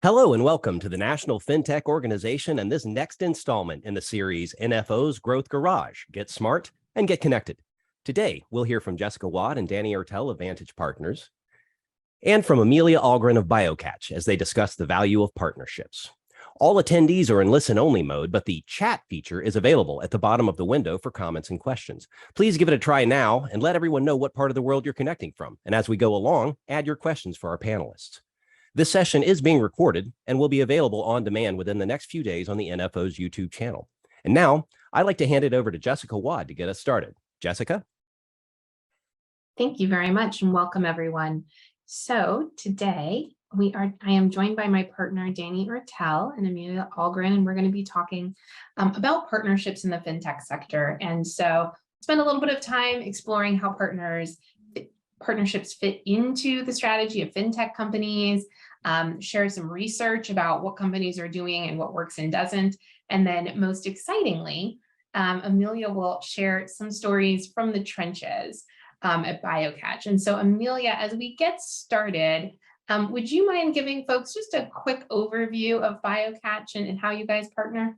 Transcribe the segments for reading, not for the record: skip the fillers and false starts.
Hello and welcome to the National FinTech Organization and this next installment in the series NFO's Growth Garage, Get Smart and Get Connected. Today, we'll hear from Jessica Wadd and Danny Ertel of Vantage Partners and from Amelia Ahlgren of BioCatch as they discuss the value of partnerships. All attendees are in listen-only mode, but the chat feature is available at the bottom of the window for comments and questions. Please give it a try now and let everyone know what part of the world you're connecting from. And as we go along, add your questions for our panelists. This session is being recorded and will be available on demand within the next few days on the NFO's YouTube channel. And now I'd like to hand it over to Jessica Wadd to get us started. Jessica? Thank you very much and welcome everyone. So today I am joined by my partner, Danny Ertel and Amelia Ahlgren, and we're going to be talking about partnerships in the FinTech sector. And so spend a little bit of time exploring how partnerships fit into the strategy of FinTech companies, share some research about what companies are doing and what works and doesn't. And then most excitingly, Amelia will share some stories from the trenches at BioCatch. And so Amelia, as we get started, would you mind giving folks just a quick overview of BioCatch and how you guys partner?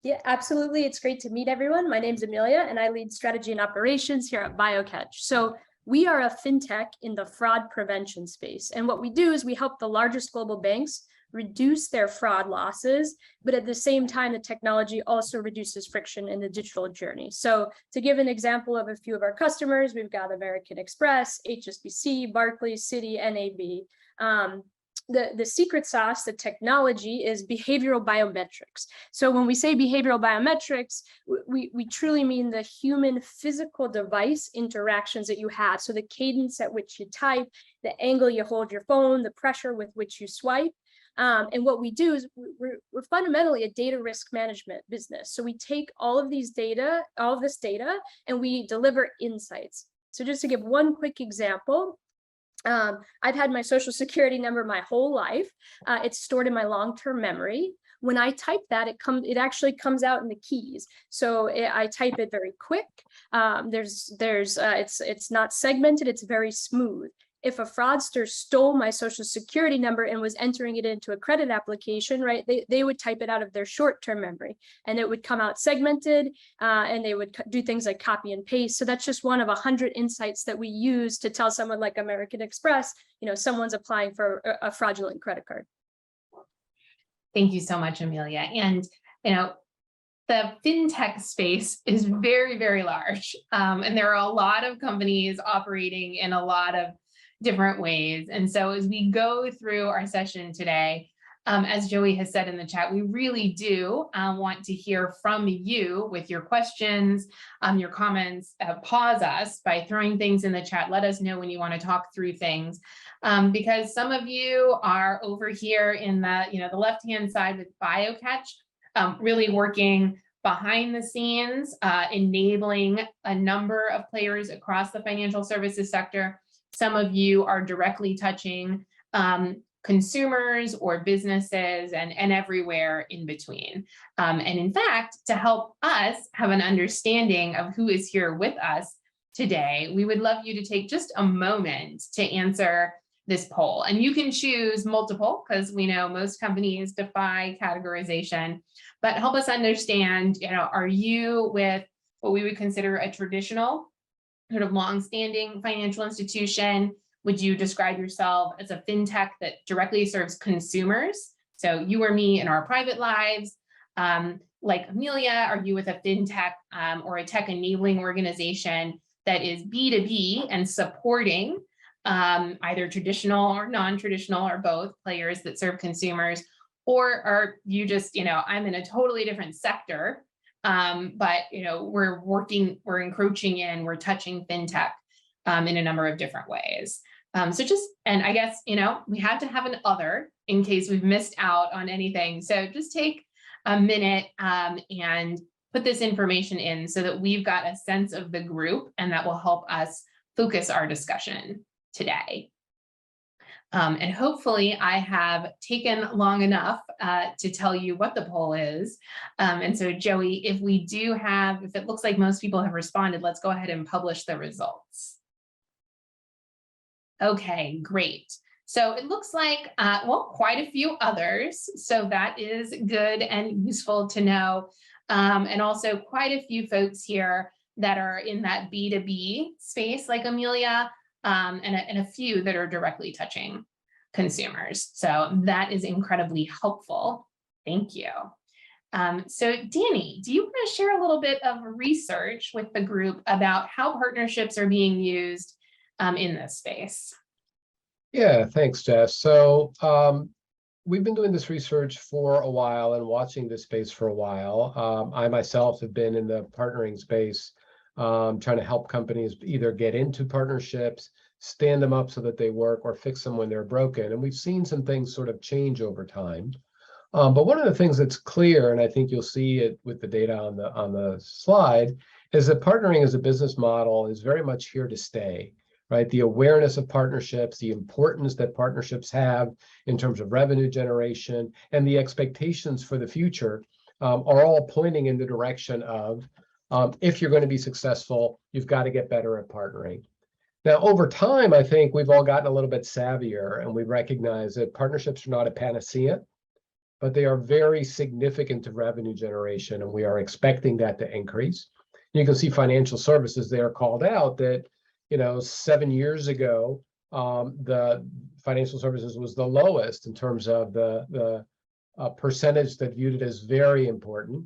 Yeah, absolutely. It's great to meet everyone. My name's Amelia and I lead strategy and operations here at BioCatch. So we are a FinTech in the fraud prevention space. And what we do is we help the largest global banks reduce their fraud losses, but at the same time, the technology also reduces friction in the digital journey. So to give an example of a few of our customers, we've got American Express, HSBC, Barclays, Citi, NAB. The secret sauce, the technology, is behavioral biometrics. So when we say behavioral biometrics, we truly mean the human physical device interactions that you have. So the cadence at which you type, the angle you hold your phone, the pressure with which you swipe. And what we do is we're fundamentally a data risk management business. So we take all of this data, and we deliver insights. So just to give one quick example, I've had my social security number my whole life. It's stored in my long-term memory. When I type that, it actually comes out in the keys. So I type it very quick. It's not segmented. It's very smooth. If a fraudster stole my social security number and was entering it into a credit application, right, they would type it out of their short-term memory and it would come out segmented and they would do things like copy and paste. So that's just one of 100 insights that we use to tell someone like American Express, someone's applying for a fraudulent credit card. Thank you so much, Amelia. And, the FinTech space is very, very large. And there are a lot of companies operating in a lot of different ways. And so as we go through our session today, as Joey has said in the chat, we really do want to hear from you with your questions, your comments. Pause us by throwing things in the chat. Let us know when you want to talk through things, because some of you are over here in the left-hand side with BioCatch, really working behind the scenes, enabling a number of players across the financial services sector. Some of you are directly touching consumers or businesses and everywhere in between. And in fact, to help us have an understanding of who is here with us today, we would love you to take just a moment to answer this poll. And you can choose multiple because we know most companies defy categorization, but help us understand, are you with what we would consider a traditional sort of long-standing financial institution? Would you describe yourself as a FinTech that directly serves consumers? So you or me in our private lives. Like Amelia, are you with a FinTech or a tech enabling organization that is B2B and supporting either traditional or non-traditional or both players that serve consumers? Or are you just, I'm in a totally different sector, but we're encroaching in, we're touching FinTech in a number of different ways. And I guess, we have to have an other in case we've missed out on anything. So just take a minute and put this information in so that we've got a sense of the group, and that will help us focus our discussion today. And hopefully I have taken long enough to tell you what the poll is. And so Joey, if it looks like most people have responded, let's go ahead and publish the results. Okay, great. So it looks like, well, quite a few others. So that is good and useful to know. And also quite a few folks here that are in that B2B space, like Amelia, and a few that are directly touching consumers. So that is incredibly helpful. Thank you. So Danny, do you want to share a little bit of research with the group about how partnerships are being used in this space? Yeah, thanks, Jess. So we've been doing this research for a while and watching this space for a while. I myself have been in the partnering space, trying to help companies either get into partnerships, stand them up so that they work, or fix them when they're broken. And we've seen some things sort of change over time. But one of the things that's clear, and I think you'll see it with the data on the slide, is that partnering as a business model is very much here to stay. Right, the awareness of partnerships, the importance that partnerships have in terms of revenue generation, and the expectations for the future are all pointing in the direction of if you're going to be successful, you've got to get better at partnering. Now, over time, I think we've all gotten a little bit savvier, and we recognize that partnerships are not a panacea, but they are very significant to revenue generation, and we are expecting that to increase. You can see financial services there called out that 7 years ago, the financial services was the lowest in terms of the percentage that viewed it as very important.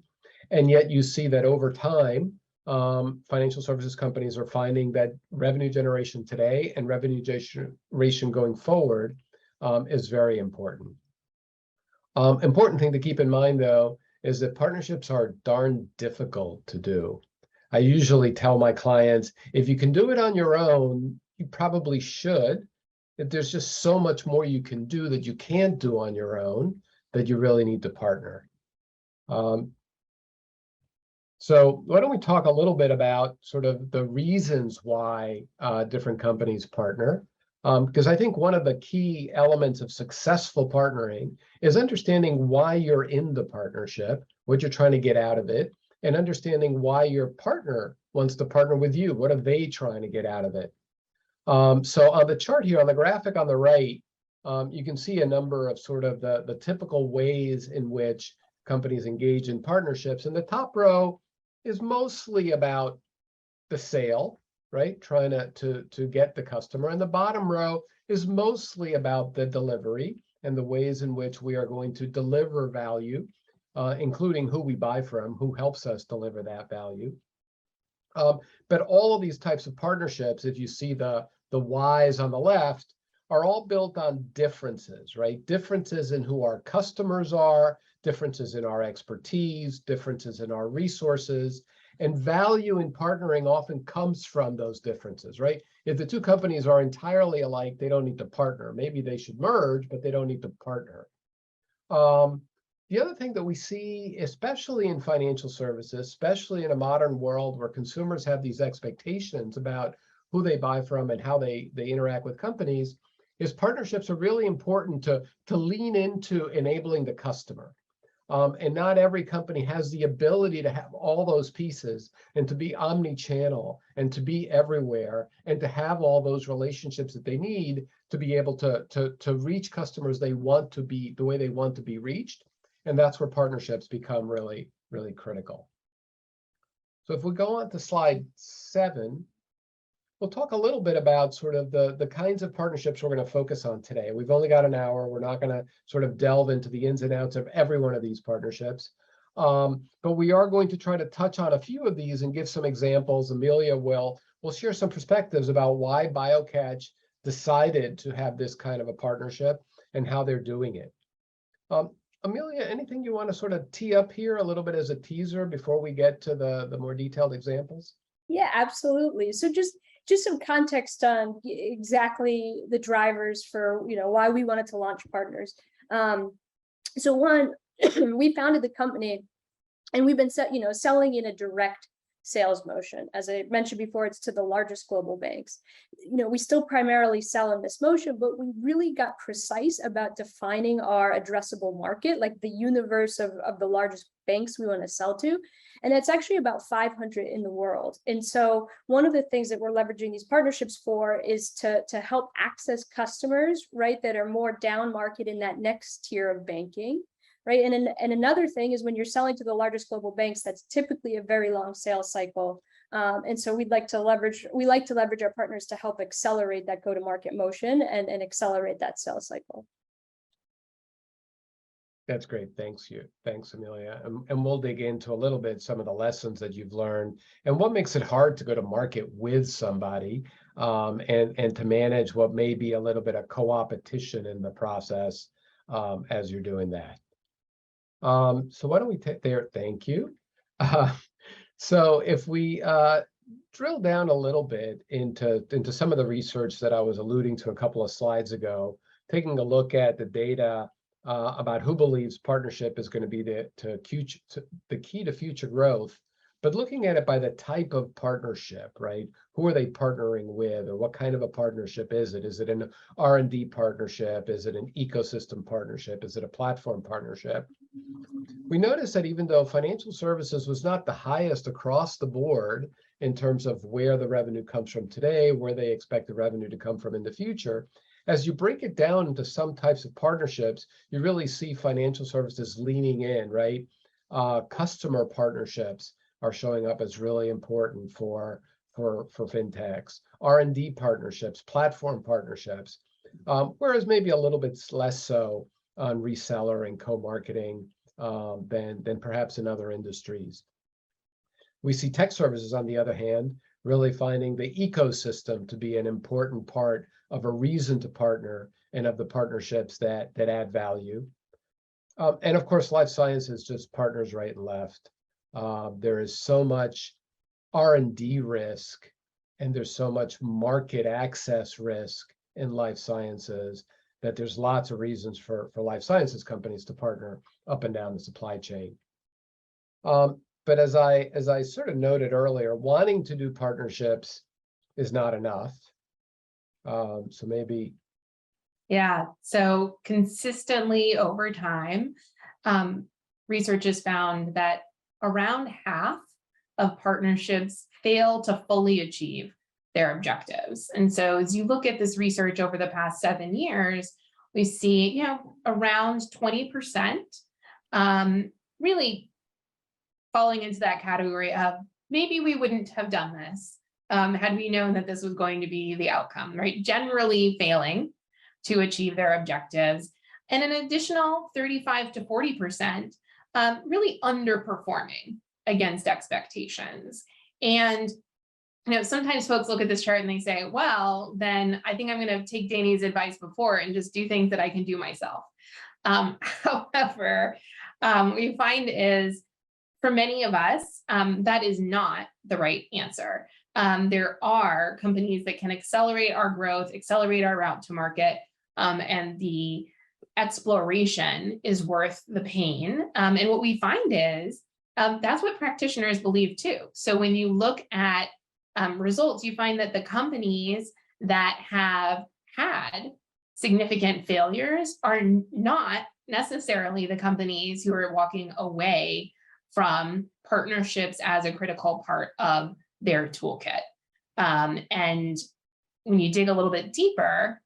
And yet you see that over time, financial services companies are finding that revenue generation today and revenue generation going forward is very important. Important thing to keep in mind, though, is that partnerships are darn difficult to do. I usually tell my clients, if you can do it on your own, you probably should. If there's just so much more you can do that you can't do on your own, that you really need to partner. So why don't we talk a little bit about sort of the reasons why different companies partner? Because I think one of the key elements of successful partnering is understanding why you're in the partnership, what you're trying to get out of it, and understanding why your partner wants to partner with you. What are they trying to get out of it? So on the chart here, on the graphic on the right, you can see a number of sort of the typical ways in which companies engage in partnerships. And the top row is mostly about the sale, right? Trying to get the customer. And the bottom row is mostly about the delivery and the ways in which we are going to deliver value, including who we buy from, who helps us deliver that value. But all of these types of partnerships, if you see the whys on the left, are all built on differences, right? Differences in who our customers are, differences in our expertise, differences in our resources, and value in partnering often comes from those differences, right? If the two companies are entirely alike, they don't need to partner. Maybe they should merge, but they don't need to partner. The other thing that we see, especially in financial services, especially in a modern world where consumers have these expectations about who they buy from and how they interact with companies, is partnerships are really important to lean into enabling the customer. And not every company has the ability to have all those pieces and to be omni-channel and to be everywhere and to have all those relationships that they need to be able to reach customers they want to be the way they want to be reached. And that's where partnerships become really, really critical. So if we go on to slide 7, we'll talk a little bit about sort of the kinds of partnerships we're going to focus on today. We've only got an hour. We're not going to sort of delve into the ins and outs of every one of these partnerships. But we are going to try to touch on a few of these and give some examples. Amelia will share some perspectives about why BioCatch decided to have this kind of a partnership and how they're doing it. Amelia, anything you want to sort of tee up here a little bit as a teaser before we get to the more detailed examples? Yeah, absolutely. So just some context on exactly the drivers for why we wanted to launch partners. So one, we founded the company, and we've been selling in a direct sales motion. As I mentioned before, it's to the largest global banks. We still primarily sell in this motion, but we really got precise about defining our addressable market, like the universe of the largest banks we want to sell to. And it's actually about 500 in the world. And so one of the things that we're leveraging these partnerships for is to help access customers, right, that are more down market in that next tier of banking. Right. And another thing is when you're selling to the largest global banks, that's typically a very long sales cycle. And so we like to leverage our partners to help accelerate that go-to-market motion and accelerate that sales cycle. That's great. Thanks, Amelia. And we'll dig into a little bit some of the lessons that you've learned and what makes it hard to go to market with somebody, and to manage what may be a little bit of co-opetition in the process as you're doing that. So why don't we take there? Thank you. So if we drill down a little bit into some of the research that I was alluding to a couple of slides ago, taking a look at the data about who believes partnership is going to be the key to future growth, but looking at it by the type of partnership, right? Who are they partnering with, or what kind of a partnership is it? Is it an R&D partnership? Is it an ecosystem partnership? Is it a platform partnership? We noticed that even though financial services was not the highest across the board in terms of where the revenue comes from today, where they expect the revenue to come from in the future, as you break it down into some types of partnerships, you really see financial services leaning in, right? Customer partnerships are showing up as really important for FinTechs. R&D partnerships, platform partnerships, whereas maybe a little bit less so on reseller and co-marketing than perhaps in other industries. We see tech services, on the other hand, really finding the ecosystem to be an important part of a reason to partner and of the partnerships that add value. And of course, life sciences just partners right and left. There is so much R&D risk, and there's so much market access risk in life sciences that there's lots of reasons for life sciences companies to partner up and down the supply chain. But as I sort of noted earlier, wanting to do partnerships is not enough. So maybe. Yeah, so consistently over time, research has found that around half of partnerships fail to fully achieve their objectives. And so as you look at this research over the past 7 years, we see, around 20% really falling into that category of maybe we wouldn't have done this had we known that this was going to be the outcome, right? Generally failing to achieve their objectives. And an additional 35 to 40% really underperforming against expectations. And sometimes folks look at this chart and they say, well, then I think I'm going to take Danny's advice before and just do things that I can do myself. However, we find is for many of us, that is not the right answer. There are companies that can accelerate our growth, accelerate our route to market, and the exploration is worth the pain. And what we find is that's what practitioners believe too. So when you look at results, you find that the companies that have had significant failures are not necessarily the companies who are walking away from partnerships as a critical part of their toolkit. And when you dig a little bit deeper,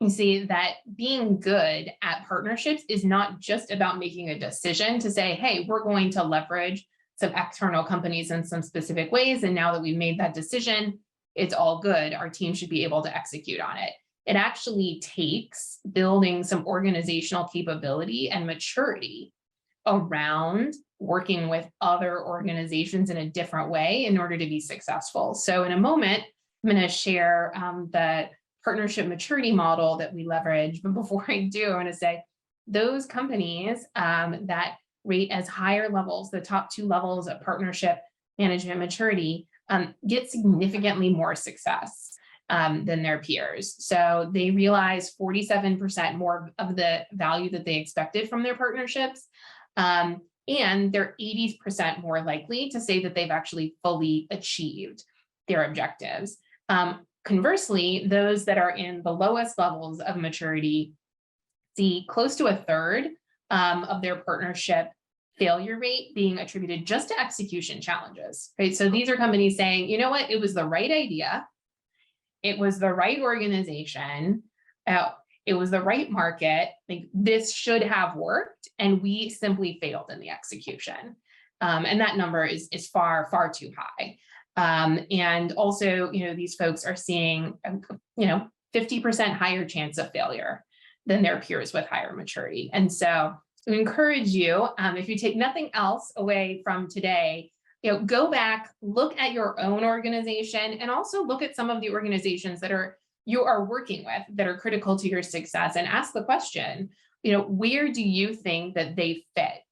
you see that being good at partnerships is not just about making a decision to say, hey, we're going to leverage some external companies in some specific ways. And now that we've made that decision, it's all good. Our team should be able to execute on it. It actually takes building some organizational capability and maturity around working with other organizations in a different way in order to be successful. So in a moment, I'm going to share the partnership maturity model that we leverage. But before I do, I want to say those companies that rate as higher levels, the top 2 levels of partnership management maturity, get significantly more success than their peers. So they realize 47% more of the value that they expected from their partnerships. and they're 80% more likely to say that they've actually fully achieved their objectives. Conversely, those that are in the lowest levels of maturity see close to a third of their partnership failure rate being attributed just to execution challenges, right? So these are companies saying, you know what, it was the right idea, it was the right organization, it was the right market, like this should have worked, and we simply failed in the execution. And that number is far, far too high. And also, these folks are seeing, 50% higher chance of failure than their peers with higher maturity. And so we encourage you, if you take nothing else away from today, go back, look at your own organization, and also look at some of the organizations that you are working with that are critical to your success, and ask the question, where do you think that they fit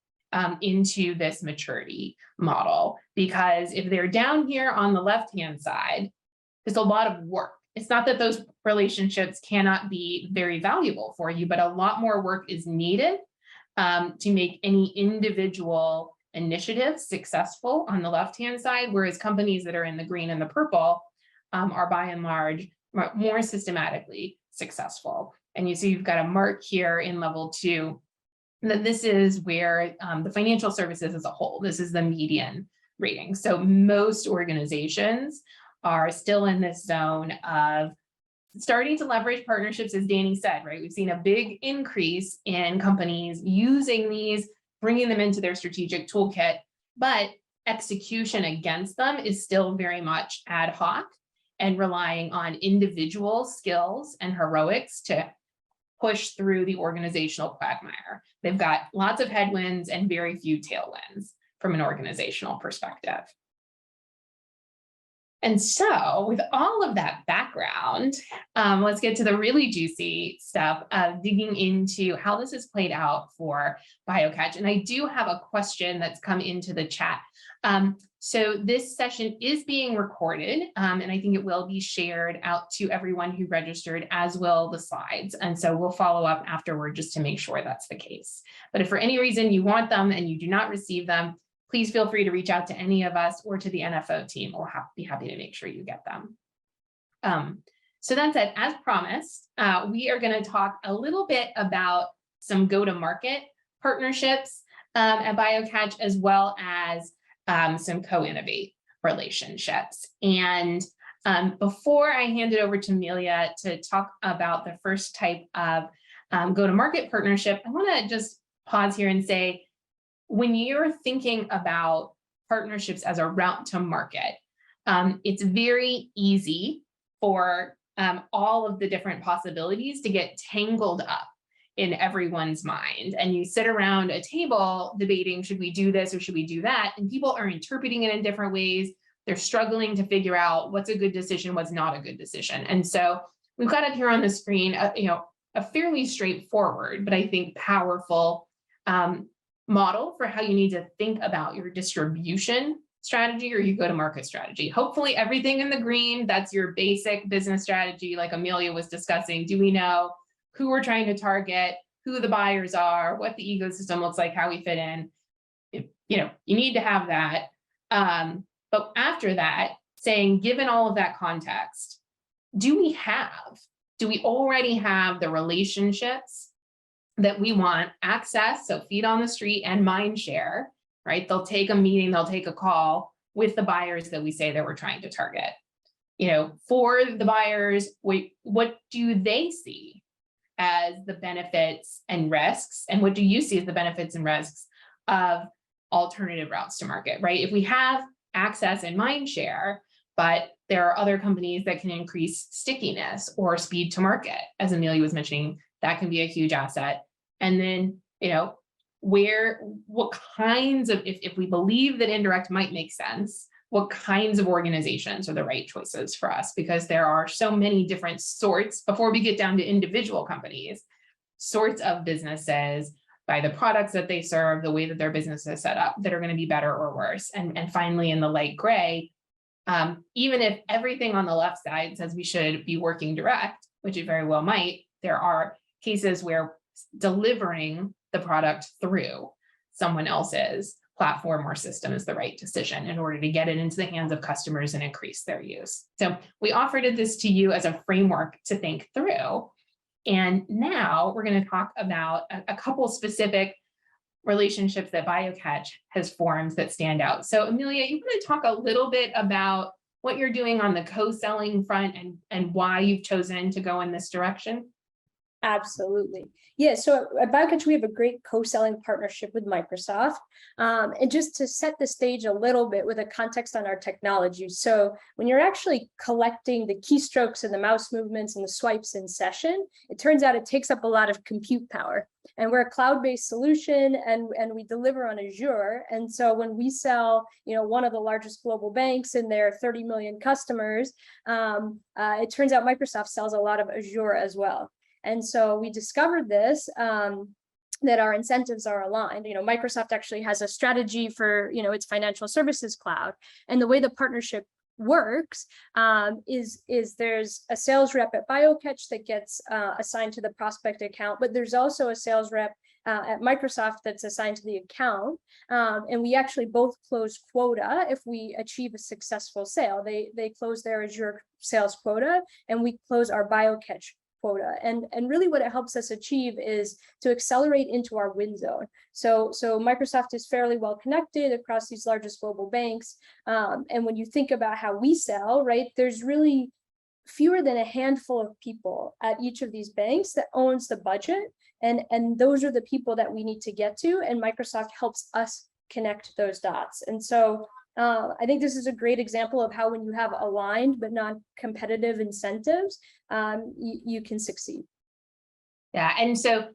into this maturity model? Because if they're down here on the left-hand side, there's a lot of work. It's not that those relationships cannot be very valuable for you, but a lot more work is needed to make any individual initiative successful on the left-hand side, whereas companies that are in the green and the purple are by and large more systematically successful. And you see you've got a mark here in level 2, that this is where the financial services as a whole, this is the median rating. So most organizations are still in this zone of starting to leverage partnerships, as Danny said, right? We've seen a big increase in companies using these, bringing them into their strategic toolkit, but execution against them is still very much ad hoc and relying on individual skills and heroics to push through the organizational quagmire. They've got lots of headwinds and very few tailwinds from an organizational perspective. And so with all of that background, let's get to the really juicy stuff of digging into how this has played out for BioCatch. And I do have a question that's come into the chat. So this session is being recorded, and I think it will be shared out to everyone who registered, as will the slides. And so we'll follow up afterward just to make sure that's the case. But if for any reason you want them and you do not receive them, please feel free to reach out to any of us or to the NFO team. We'll be happy to make sure you get them. So that said, as promised, we are going to talk a little bit about some go-to-market partnerships at BioCatch, as well as some co-innovate relationships. And before I hand it over to Amelia to talk about the first type of go-to-market partnership, I want to just pause here and say, when you're thinking about partnerships as a route to market, it's very easy for all of the different possibilities to get tangled up in everyone's mind. And you sit around a table debating, should we do this or should we do that? And people are interpreting it in different ways. They're struggling to figure out what's a good decision, what's not a good decision. And so we've got up here on the screen, a fairly straightforward, but I think powerful model for how you need to think about your distribution strategy or your go-to-market strategy. Hopefully everything in the green, that's your basic business strategy, like Amelia was discussing. Do we know who we're trying to target, who the buyers are, what the ecosystem looks like, how we fit in? You need to have that. But after that, saying, given all of that context, do we already have the relationships that we want, access, so feet on the street and mind share, right? They'll take a meeting, they'll take a call with the buyers that we say that we're trying to target. For the buyers, what do they see as the benefits and risks? And what do you see as the benefits and risks of alternative routes to market, right? If we have access and mind share, but there are other companies that can increase stickiness or speed to market, as Amelia was mentioning, that can be a huge asset. And then, what kinds of, if we believe that indirect might make sense, what kinds of organizations are the right choices for us? Because there are so many different sorts, before we get down to individual companies, sorts of businesses, by the products that they serve, the way that their business is set up, that are going to be better or worse. And finally, in the light gray, even if everything on the left side says we should be working direct, which it very well might, there are cases where delivering the product through someone else's platform or system is the right decision in order to get it into the hands of customers and increase their use. So we offered this to you as a framework to think through. And now we're going to talk about a couple specific relationships that BioCatch has formed that stand out. So Amelia, you want to talk a little bit about what you're doing on the co-selling front and why you've chosen to go in this direction? Absolutely. Yeah, so at BioCatch, we have a great co-selling partnership with Microsoft. And just to set the stage a little bit with a context on our technology. So when you're actually collecting the keystrokes and the mouse movements and the swipes in session, it turns out it takes up a lot of compute power. And we're a cloud-based solution and we deliver on Azure. And so when we sell, one of the largest global banks and their 30 million customers, it turns out Microsoft sells a lot of Azure as well. And so we discovered this, that our incentives are aligned. Microsoft actually has a strategy for, its financial services cloud. And the way the partnership works is there's a sales rep at BioCatch that gets assigned to the prospect account, but there's also a sales rep at Microsoft that's assigned to the account. And we actually both close quota if we achieve a successful sale. They close their Azure sales quota and we close our BioCatch quota. And really what it helps us achieve is to accelerate into our win zone. So Microsoft is fairly well connected across these largest global banks. And when you think about how we sell, right, there's really fewer than a handful of people at each of these banks that owns the budget. And those are the people that we need to get to. And Microsoft helps us connect those dots. And so I think this is a great example of how when you have aligned but non-competitive incentives, you can succeed. Yeah, and so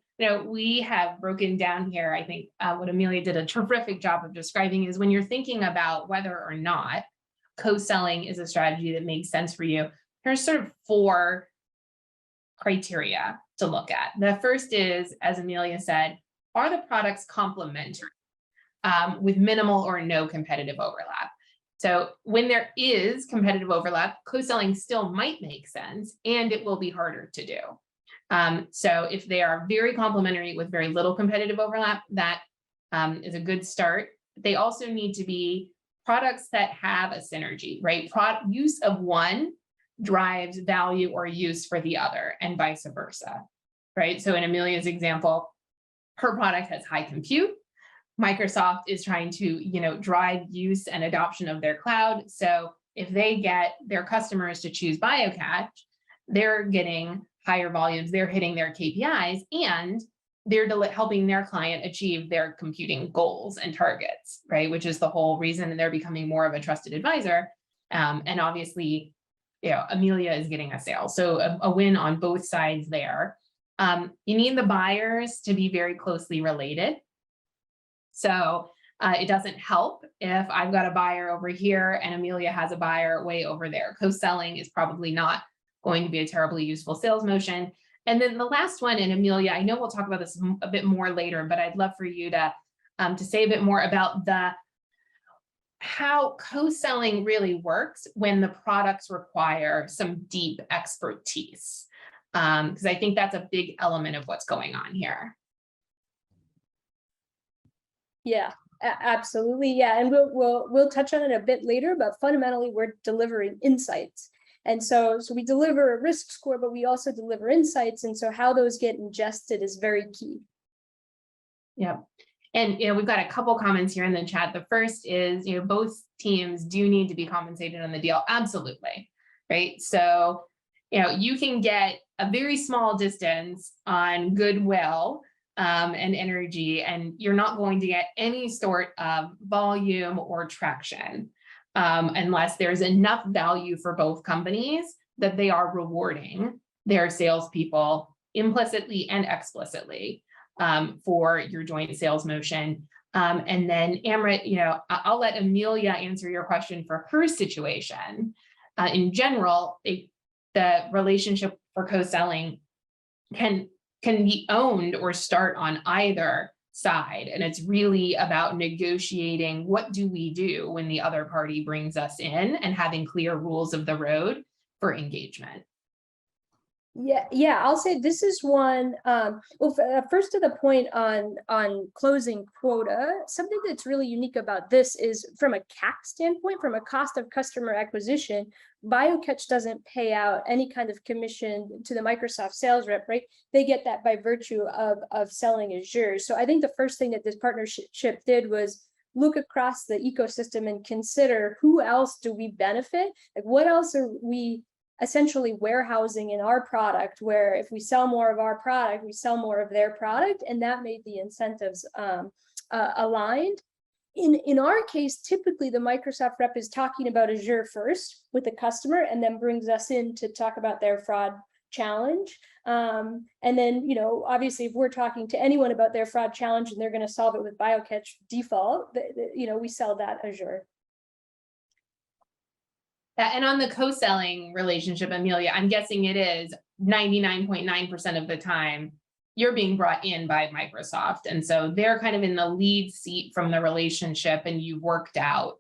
we have broken down here, I think what Amelia did a terrific job of describing is when you're thinking about whether or not co-selling is a strategy that makes sense for you, here's sort of 4 criteria to look at. The first is, as Amelia said, are the products complementary? With minimal or no competitive overlap. So when there is competitive overlap, co-selling still might make sense and it will be harder to do. So if they are very complementary with very little competitive overlap, that is a good start. They also need to be products that have a synergy, right? Use of one drives value or use for the other and vice versa, right? So in Amelia's example, her product has high compute. Microsoft is trying to, drive use and adoption of their cloud. So if they get their customers to choose BioCatch, they're getting higher volumes, they're hitting their KPIs, and they're helping their client achieve their computing goals and targets, right? Which is the whole reason they're becoming more of a trusted advisor. And obviously, Amelia is getting a sale. So a win on both sides there. You need the buyers to be very closely related. So it doesn't help if I've got a buyer over here and Amelia has a buyer way over there. Co-selling is probably not going to be a terribly useful sales motion. And then the last one, and Amelia, I know we'll talk about this a bit more later, but I'd love for you to say a bit more about how co-selling really works when the products require some deep expertise. Because I think that's a big element of what's going on here. Yeah, absolutely. Yeah, and we'll touch on it a bit later, but fundamentally we're delivering insights. And so we deliver a risk score, but we also deliver insights. And so how those get ingested is very key. Yeah. And we've got a couple comments here in the chat. The first is, both teams do need to be compensated on the deal. Absolutely. Right. So, you can get a very small distance on goodwill and energy, and you're not going to get any sort of volume or traction unless there's enough value for both companies that they are rewarding their salespeople implicitly and explicitly for your joint sales motion. And then Amrit, I'll let Amelia answer your question for her situation. In general, the relationship for co-selling can be owned or start on either side. And it's really about negotiating what do we do when the other party brings us in and having clear rules of the road for engagement. Yeah, I'll say this is one. First to the point on closing quota, something that's really unique about this is from a CAC standpoint, from a cost of customer acquisition, BioCatch doesn't pay out any kind of commission to the Microsoft sales rep, right? They get that by virtue of selling Azure. So I think the first thing that this partnership did was look across the ecosystem and consider who else do we benefit? Like what else are we essentially warehousing in our product, where if we sell more of our product, we sell more of their product, and that made the incentives aligned. In our case, typically the Microsoft rep is talking about Azure first with the customer, and then brings us in to talk about their fraud challenge. And then, obviously, if we're talking to anyone about their fraud challenge and they're going to solve it with BioCatch default, we sell that Azure. And on the co-selling relationship, Amelia, I'm guessing it is 99.9% of the time you're being brought in by Microsoft. And so they're kind of in the lead seat from the relationship, and you've worked out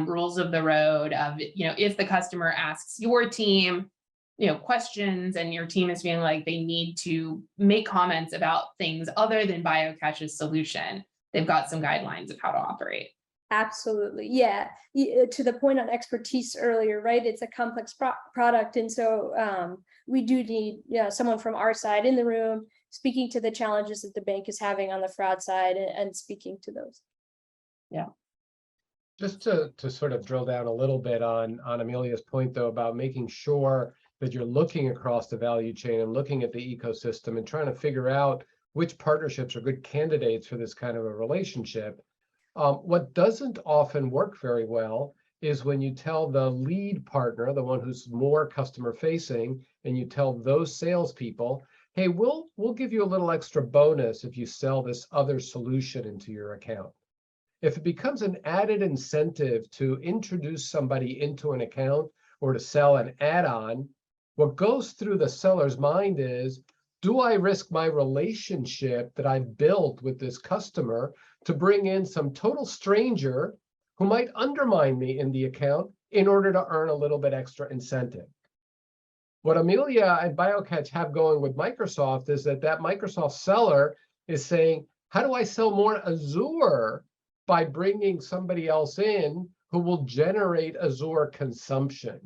rules of the road of, if the customer asks your team, questions, and your team is feeling like they need to make comments about things other than BioCatch's solution, they've got some guidelines of how to operate. Absolutely. Yeah. To the point on expertise earlier, right? It's a complex product. And so we do need someone from our side in the room, speaking to the challenges that the bank is having on the fraud side and speaking to those. Yeah. Just to sort of drill down a little bit on Amelia's point, though, about making sure that you're looking across the value chain and looking at the ecosystem and trying to figure out which partnerships are good candidates for this kind of a relationship. What doesn't often work very well is when you tell the lead partner, the one who's more customer facing, and you tell those salespeople, hey, we'll give you a little extra bonus if you sell this other solution into your account. If it becomes an added incentive to introduce somebody into an account or to sell an add-on, what goes through the seller's mind is, do I risk my relationship that I've built with this customer to bring in some total stranger who might undermine me in the account in order to earn a little bit extra incentive? What Amelia and BioCatch have going with Microsoft is that Microsoft seller is saying, how do I sell more Azure by bringing somebody else in who will generate Azure consumption?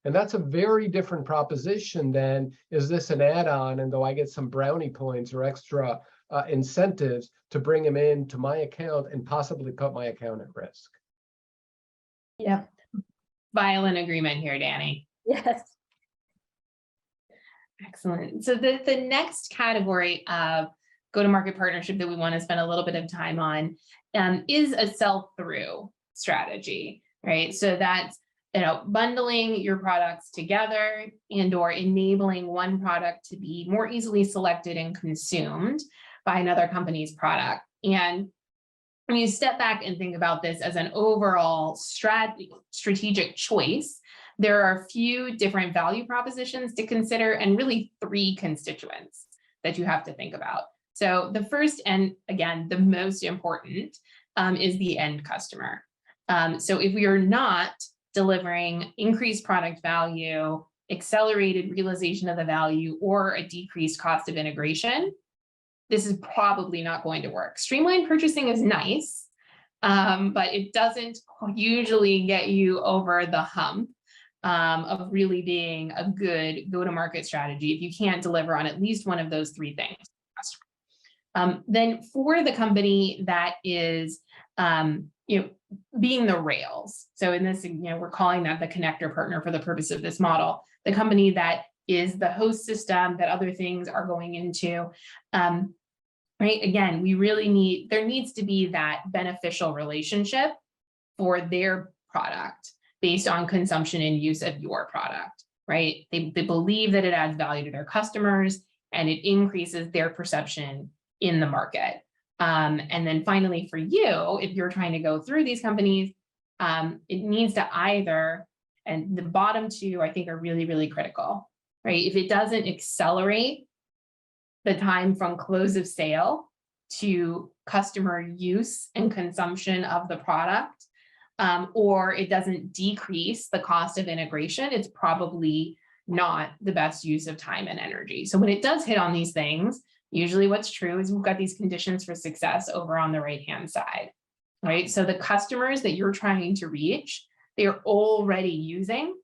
And that's a very different proposition than, is this an add-on, and do I get some brownie points or extra incentives to bring them into my account and possibly put my account at risk? Yep. Violent agreement here, Danny. Yes. Excellent. So the next category of go-to-market partnership that we want to spend a little bit of time on is a sell-through strategy, right? So that's bundling your products together and/or enabling one product to be more easily selected and consumed by another company's product. And when you step back and think about this as an overall strategic choice, there are a few different value propositions to consider, and really three constituents that you have to think about. So the first, and again, the most important, is the end customer. So if we are not delivering increased product value, accelerated realization of the value, or a decreased cost of integration, this is probably not going to work. Streamlined purchasing is nice, but it doesn't usually get you over the hump of really being a good go-to-market strategy if you can't deliver on at least one of those three things. Then for the company that is being the rails. So in this, we're calling that the connector partner for the purpose of this model, the company that is the host system that other things are going into, right? Again, there needs to be that beneficial relationship for their product based on consumption and use of your product, right? They believe that it adds value to their customers and it increases their perception in the market. And then finally, for you, if you're trying to go through these companies, it needs to either, and the bottom two, I think, are really, really critical, right? If it doesn't accelerate the time from close of sale to customer use and consumption of the product, or it doesn't decrease the cost of integration, it's probably not the best use of time and energy. So when it does hit on these things, usually what's true is we've got these conditions for success over on the right-hand side, right? So the customers that you're trying to reach, they're already using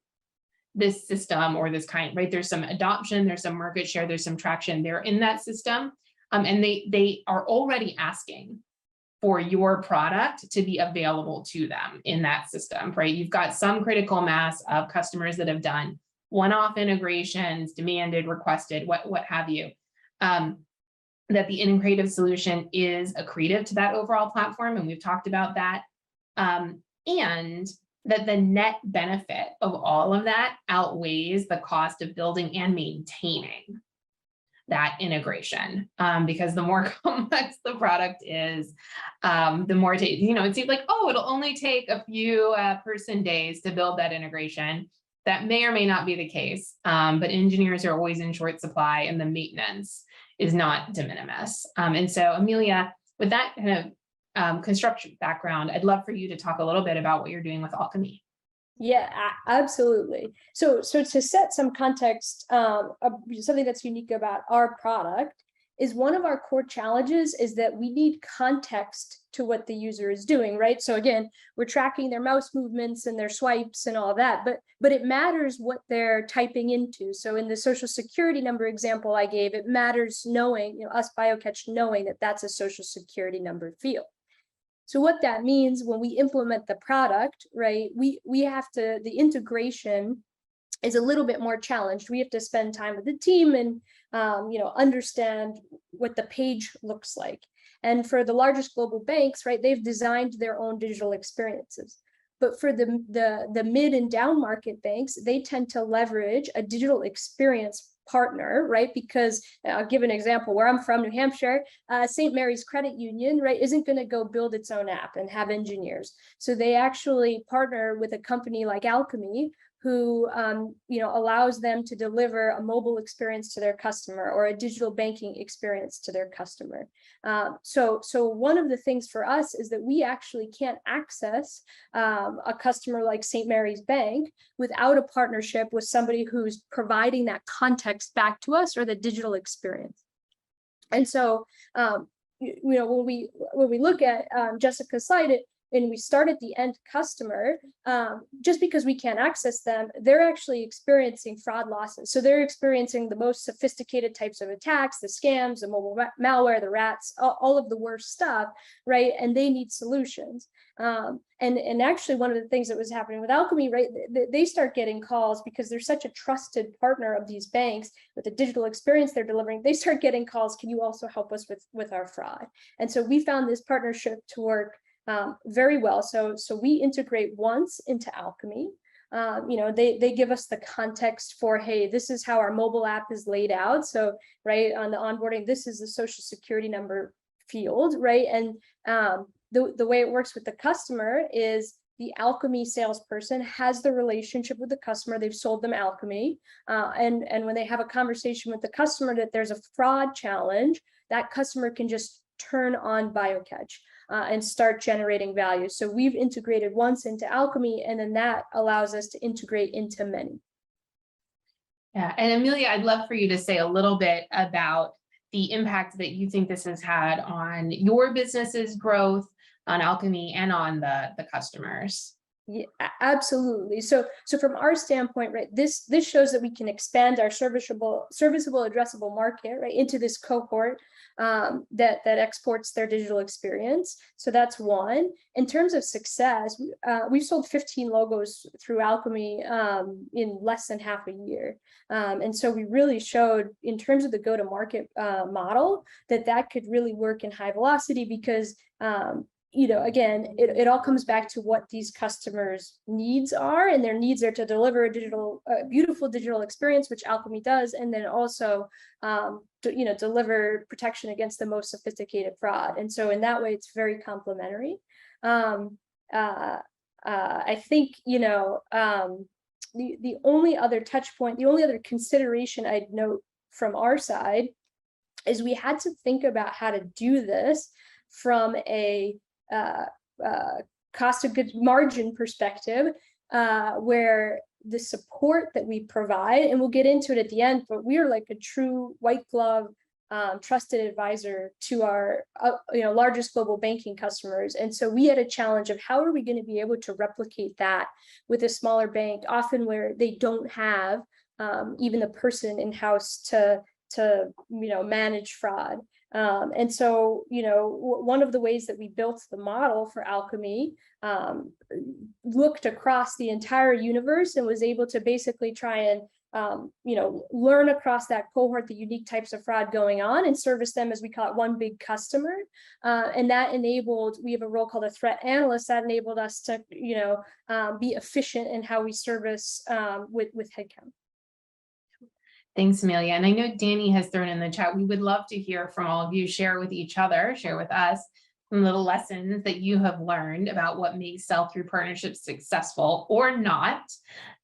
this system or this kind, right? There's some adoption, there's some market share, there's some traction. They're in that system, and they are already asking for your product to be available to them in that system, right? You've got some critical mass of customers that have done one-off integrations, demanded, requested, what have you, that the integrative solution is accretive to that overall platform, and we've talked about that, and that the net benefit of all of that outweighs the cost of building and maintaining that integration, because the more complex the product is, the more, it seems like, oh, it'll only take a few person days to build that integration. That may or may not be the case, but engineers are always in short supply, and the maintenance is not de minimis. And so, Amelia, with that kind of construction background, I'd love for you to talk a little bit about what you're doing with Alchemy. Yeah, absolutely. So to set some context, something that's unique about our product is one of our core challenges is that we need context to what the user is doing, right? So again, we're tracking their mouse movements and their swipes and all that, but it matters what they're typing into. So in the social security number example I gave, it matters knowing, us BioCatch knowing that that's a social security number field. So what that means when we implement the product, right, we have to, the integration is a little bit more challenged. We have to spend time with the team and, understand what the page looks like. And for the largest global banks, right, they've designed their own digital experiences. But for the mid and down market banks, they tend to leverage a digital experience partner, right? Because I'll give an example where I'm from, New Hampshire, St. Mary's Credit Union, right, isn't going to go build its own app and have engineers. So they actually partner with a company like Alchemy, who allows them to deliver a mobile experience to their customer or a digital banking experience to their customer. So one of the things for us is that we actually can't access a customer like St. Mary's Bank without a partnership with somebody who's providing that context back to us or the digital experience. And so when we look at Jessica's slide, and we start at the end customer, just because we can't access them, they're actually experiencing fraud losses. So they're experiencing the most sophisticated types of attacks, the scams, the mobile malware, the rats, all of the worst stuff, right? And they need solutions. And actually one of the things that was happening with Alchemy, right, they start getting calls because they're such a trusted partner of these banks with the digital experience they're delivering. They start getting calls, can you also help us with our fraud? And so we found this partnership to work very well. So we integrate once into Alchemy. They give us the context for, hey, this is how our mobile app is laid out. So right on the onboarding, this is the social security number field, right? And the way it works with the customer is the Alchemy salesperson has the relationship with the customer. They've sold them Alchemy. And when they have a conversation with the customer that there's a fraud challenge, that customer can just turn on BioCatch and start generating value. So we've integrated once into Alchemy, and then that allows us to integrate into many. Yeah, and Amelia, I'd love for you to say a little bit about the impact that you think this has had on your business's growth, on Alchemy, and on the customers. Yeah, absolutely. So from our standpoint, right, this shows that we can expand our serviceable addressable market, right, into this cohort that exports their digital experience. So that's one. In terms of success, we've sold 15 logos through Alchemy in less than half a year. And so we really showed in terms of the go-to-market model that could really work in high velocity because again, it all comes back to what these customers' needs are, and their needs are to deliver a beautiful digital experience, which Alchemy does, and then also, deliver protection against the most sophisticated fraud. And so in that way, it's very complementary. I think, the only other touch point, the only other consideration I'd note from our side is we had to think about how to do this from a cost of goods margin perspective, where the support that we provide, and we'll get into it at the end, but we are like a true white glove trusted advisor to our largest global banking customers. And so we had a challenge of how are we going to be able to replicate that with a smaller bank, often where they don't have even the person in-house to manage fraud. And so, one of the ways that we built the model for Alchemy looked across the entire universe and was able to basically try and learn across that cohort the unique types of fraud going on and service them, as we call it, one big customer. And that enabled, we have a role called a threat analyst that enabled us to, be efficient in how we service with headcount. Thanks, Amelia. And I know Danny has thrown in the chat, we would love to hear from all of you, share with each other, share with us some little lessons that you have learned about what makes sell-through partnerships successful or not.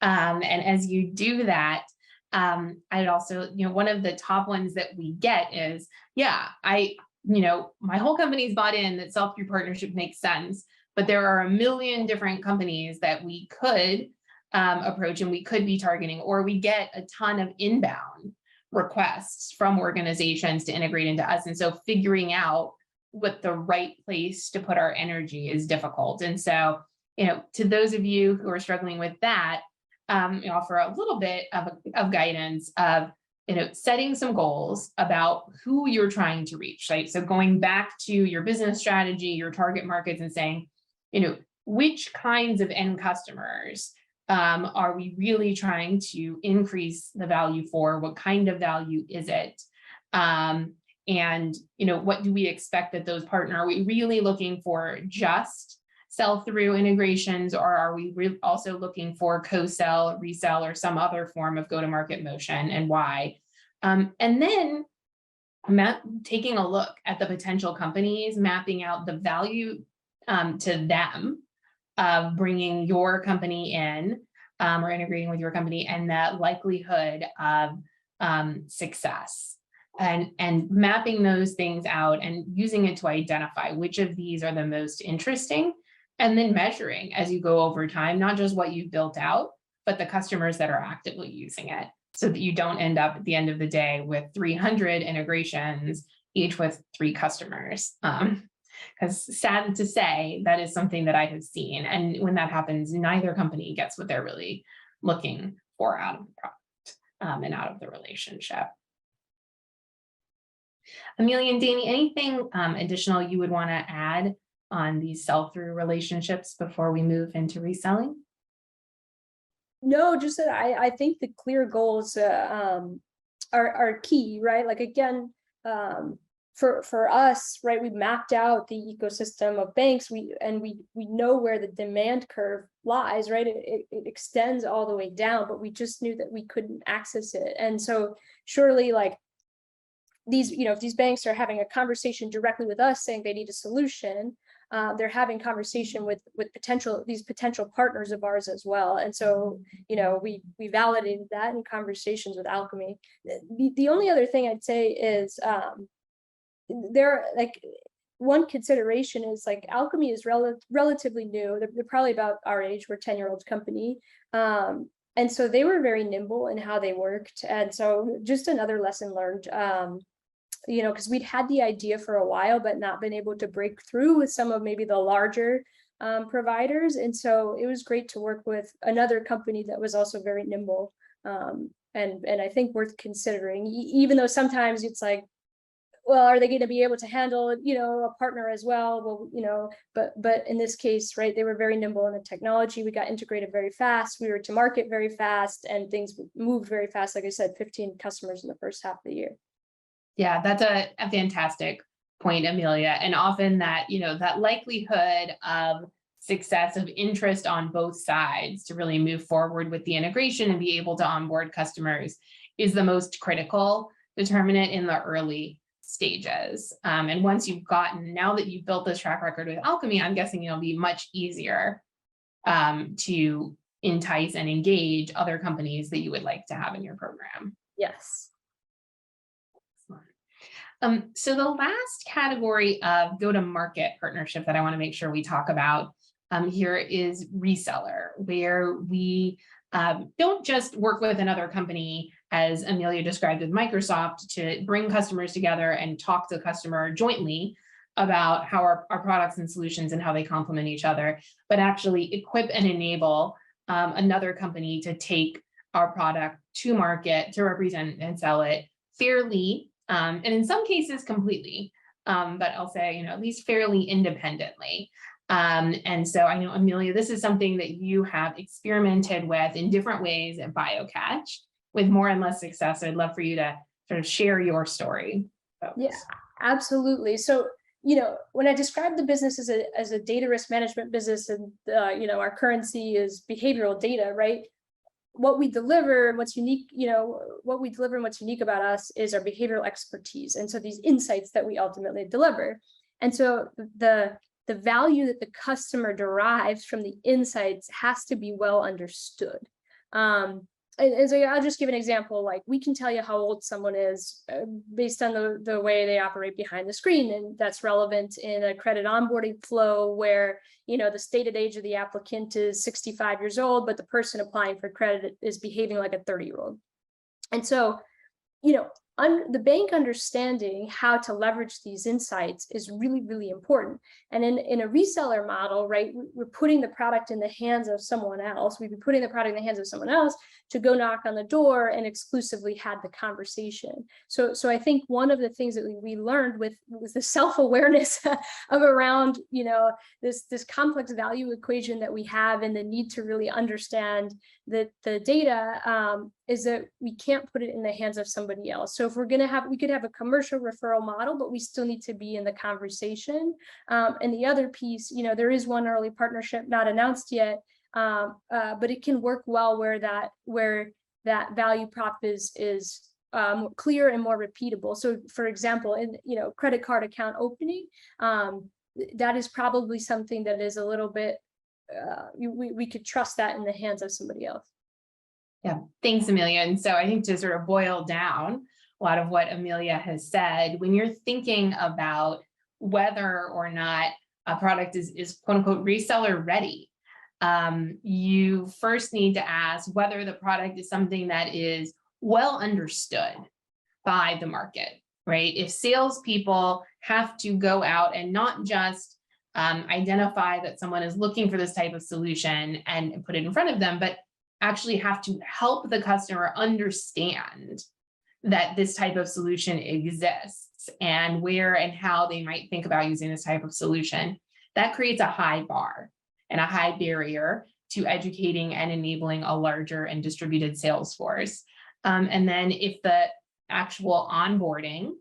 And as you do that, I'd also, one of the top ones that we get is, my whole company's bought in that sell-through partnership makes sense, but there are a million different companies that we could approach and we could be targeting, or we get a ton of inbound requests from organizations to integrate into us. And so figuring out what the right place to put our energy is difficult. And so, to those of you who are struggling with that, offer a little bit of guidance of, setting some goals about who you're trying to reach, right? So going back to your business strategy, your target markets, and saying, which kinds of end customers are we really trying to increase the value for? What kind of value is it? And, what do we expect that those partner? Are we really looking for just sell-through integrations, or are we also looking for co-sell, resell, or some other form of go-to-market motion, and why? And then taking a look at the potential companies, mapping out the value to them of bringing your company in or integrating with your company, and the likelihood of success. And mapping those things out and using it to identify which of these are the most interesting, and then measuring as you go over time, not just what you've built out, but the customers that are actively using it, so that you don't end up at the end of the day with 300 integrations, each with 3 customers. Because sad to say, that is something that I have seen. And when that happens, neither company gets what they're really looking for out of the product and out of the relationship. Amelia and Danny, anything additional you would want to add on these sell-through relationships before we move into reselling? No, just that I think the clear goals are key, right? Like, again, for us, right, we mapped out the ecosystem of banks. We know where the demand curve lies, right? It extends all the way down, but we just knew that we couldn't access it. And so surely, like, these, if these banks are having a conversation directly with us saying they need a solution, they're having conversation with these potential partners of ours as well. And so, we validated that in conversations with Alchemy. The only other thing I'd say is one consideration is, like, Alchemy is relatively new. They're probably about our age. We're a 10-year-old company. And so they were very nimble in how they worked. And so just another lesson learned, because we'd had the idea for a while, but not been able to break through with some of maybe the larger providers. And so it was great to work with another company that was also very nimble. And I think worth considering, even though sometimes it's like, well, are they going to be able to handle, a partner as well? Well, but in this case, right, they were very nimble in the technology. We got integrated very fast. We were to market very fast, and things moved very fast. Like I said, 15 customers in the first half of the year. Yeah, that's a fantastic point, Amelia. And often that, that likelihood of success, of interest on both sides to really move forward with the integration and be able to onboard customers is the most critical determinant in the early stages. And once now that you've built this track record with Alchemy, I'm guessing it'll be much easier to entice and engage other companies that you would like to have in your program. Yes. So the last category of go-to-market partnership that I want to make sure we talk about here is reseller, where we Don't just work with another company, as Amelia described with Microsoft, to bring customers together and talk to the customer jointly about how our products and solutions and how they complement each other, but actually equip and enable another company to take our product to market, to represent and sell it fairly, and in some cases completely, but I'll say, at least fairly independently. And so I know, Amelia, this is something that you have experimented with in different ways at BioCatch with more and less success. I'd love for you to sort of share your story. Yeah, absolutely. So, when I describe the business as a data risk management business, and our currency is behavioral data, right? What we deliver and what's unique, and what's unique about us is our behavioral expertise. And so these insights that we ultimately deliver. And so the value that the customer derives from the insights has to be well understood. And so I'll just give an example. Like, we can tell you how old someone is based on the way they operate behind the screen. And that's relevant in a credit onboarding flow where, the stated age of the applicant is 65 years old, but the person applying for credit is behaving like a 30-year-old. And so, the bank understanding how to leverage these insights is really, really important. And in a reseller model, right, we're putting the product in the hands of someone else. We'd be putting the product in the hands of someone else to go knock on the door and exclusively had the conversation. So I think one of the things that we learned was the self-awareness of around, this complex value equation that we have, and the need to really understand that the data is that we can't put it in the hands of somebody else. So if we're going to we could have a commercial referral model, but we still need to be in the conversation. And the other piece, there is one early partnership not announced yet, but it can work well where that value prop is clear and more repeatable. So for example, in credit card account opening, that is probably something that is a little bit, we could trust that in the hands of somebody else. Yeah, thanks, Amelia. And so I think to sort of boil down a lot of what Amelia has said, when you're thinking about whether or not a product is quote unquote reseller ready, you first need to ask whether the product is something that is well understood by the market, right? If salespeople have to go out and not just identify that someone is looking for this type of solution and put it in front of them, but actually have to help the customer understand that this type of solution exists and where and how they might think about using this type of solution, that creates a high bar and a high barrier to educating and enabling a larger and distributed sales force. And then if the actual onboarding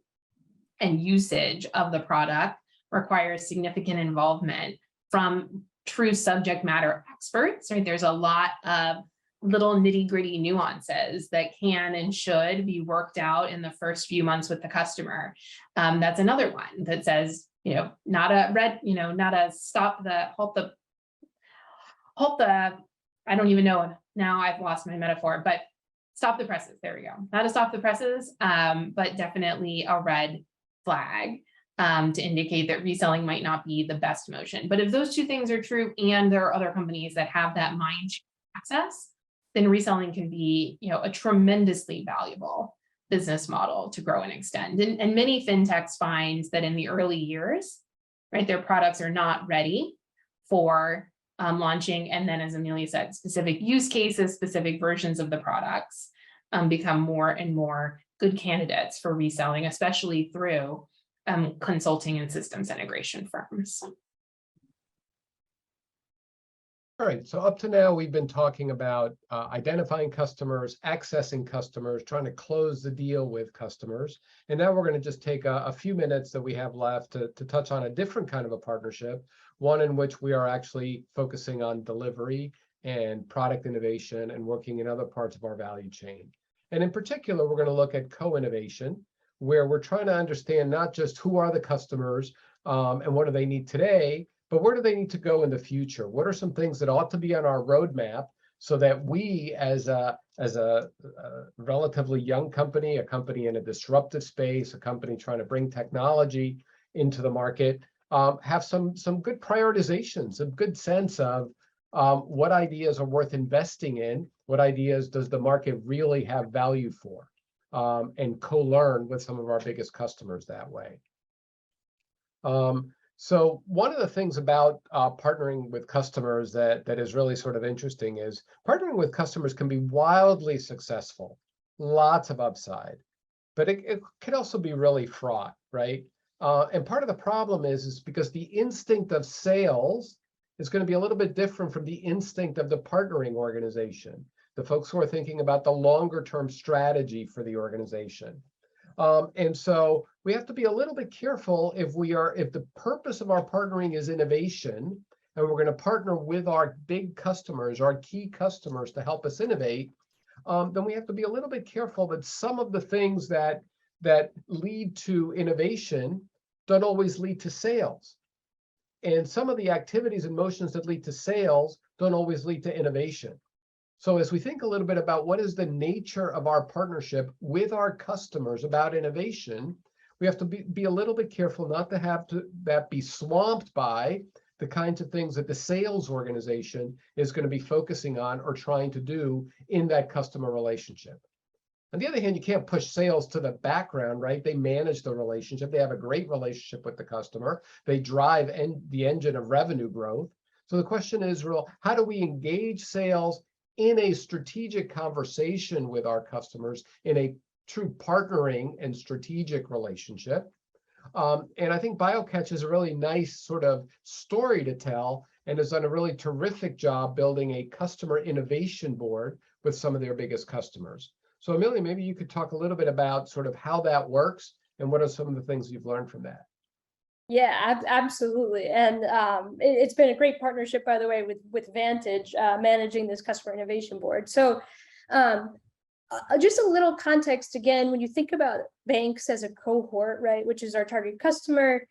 and usage of the product requires significant involvement from true subject matter experts, right? There's a lot of little nitty-gritty nuances that can and should be worked out in the first few months with the customer. That's another one that says, not a stop the, halt the, I don't even know, now I've lost my metaphor, but stop the presses, there we go. Not a stop the presses, but definitely a red flag to indicate that reselling might not be the best motion. But if those two things are true, and there are other companies that have that mind access, then reselling can be, a tremendously valuable business model to grow and extend. And many FinTechs find that in the early years, right, their products are not ready for launching. And then, as Amelia said, specific use cases, specific versions of the products become more and more good candidates for reselling, especially through consulting and systems integration firms. All right, so up to now, we've been talking about identifying customers, accessing customers, trying to close the deal with customers. And now we're going to just take a few minutes that we have left to touch on a different kind of a partnership, one in which we are actually focusing on delivery and product innovation and working in other parts of our value chain. And in particular, we're going to look at co-innovation, where we're trying to understand not just who are the customers and what do they need today, but where do they need to go in the future? What are some things that ought to be on our roadmap so that we, as a relatively young company, a company in a disruptive space, a company trying to bring technology into the market, have some good prioritization, some good sense of What ideas are worth investing in? What ideas does the market really have value for? And co-learn with some of our biggest customers that way. So one of the things about partnering with customers that is really sort of interesting is partnering with customers can be wildly successful, lots of upside, but it can also be really fraught, right? And part of the problem is because the instinct of sales is going to be a little bit different from the instinct of the partnering organization, the folks who are thinking about the longer term strategy for the organization. And so we have to be a little bit careful if the purpose of our partnering is innovation, and we're going to partner with our big customers, our key customers to help us innovate, then we have to be a little bit careful that some of the things that lead to innovation don't always lead to sales. And some of the activities and motions that lead to sales don't always lead to innovation. So as we think a little bit about what is the nature of our partnership with our customers about innovation, we have to be a little bit careful not to have that be swamped by the kinds of things that the sales organization is going to be focusing on or trying to do in that customer relationship. On the other hand, you can't push sales to the background, right? They manage the relationship. They have a great relationship with the customer. They drive the engine of revenue growth. So the question is, well, how do we engage sales in a strategic conversation with our customers in a true partnering and strategic relationship? And I think BioCatch is a really nice sort of story to tell and has done a really terrific job building a customer innovation board with some of their biggest customers. So Amelia, maybe you could talk a little bit about sort of how that works and what are some of the things you've learned from that. Yeah, absolutely. And it's been a great partnership, by the way, with Vantage managing this customer innovation board. So just a little context again, when you think about banks as a cohort, right, which is our target customer,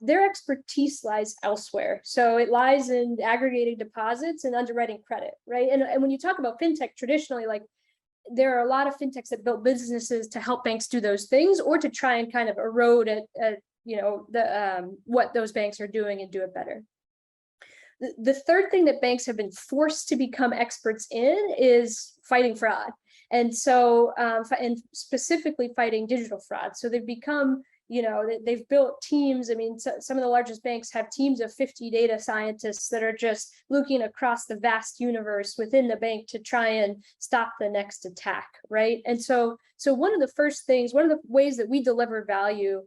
their expertise lies elsewhere. So it lies in aggregating deposits and underwriting credit, right? And when you talk about FinTech traditionally, like there are a lot of FinTechs that built businesses to help banks do those things or to try and kind of erode at what those banks are doing and do it better. The third thing that banks have been forced to become experts in is fighting fraud. And so, and specifically fighting digital fraud. So they've become, they've built teams. I mean, some of the largest banks have teams of 50 data scientists that are just looking across the vast universe within the bank to try and stop the next attack, right? And so one of the ways that we deliver value